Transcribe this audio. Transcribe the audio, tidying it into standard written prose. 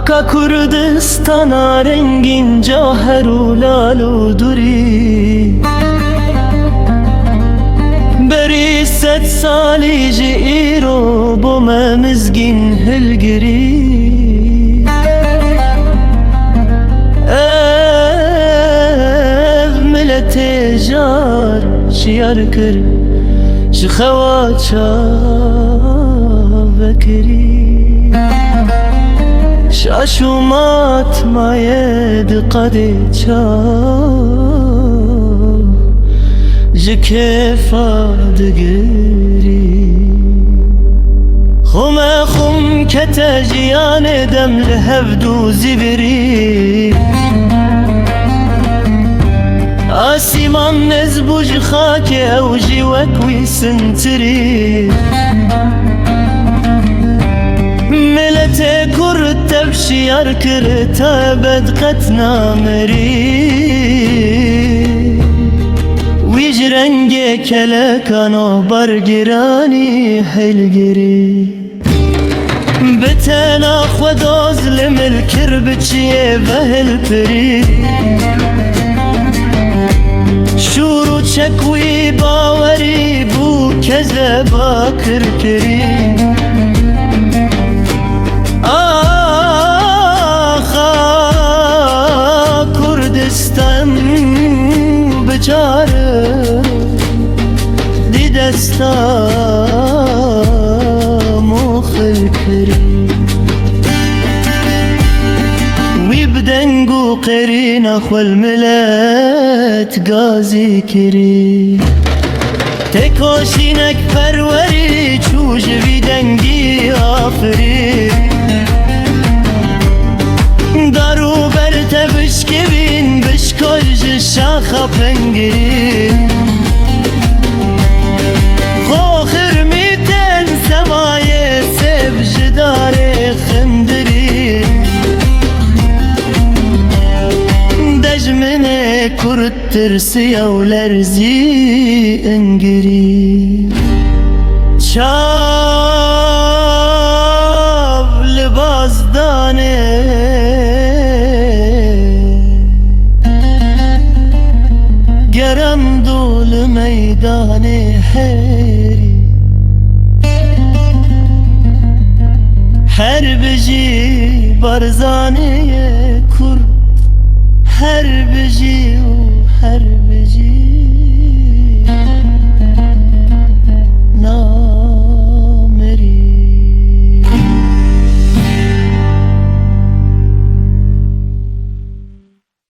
Aka Kurdistan'a rengin caheru lalu duri Beri set sali ji îro bo me mizgîn hilgirî Ev milletê jar şiyar kir ji xewa çavekirî شاشومات ماید قدی چاو جکفا دگری خم کت جیان دم لهفدو زبری آسیمان نزبوج خاک او جیوکوی سنتری ملت کرد تبشیر کرد تا بد قطنا مری ویج رنگ کلکان و برگرانی هلگری بتنا خود ظلم الکرب چیه و هلپری شورو چکوی باوری بو کذبا کرکری کردستان بچاره دی دستامو خل کری وی بدنگو قرین اخوال ملت گازی کری تکاشینک پروری چوش وی دنگی آفری دارو بر تبشکبین بشکاج شاخا پنگی خوخر میتن سمای سب جدار خندری دجمن کرد ترسی او لرزی انگری چاو لباس دانه گرم دول میدان هری هر بجی برزانه کرد هر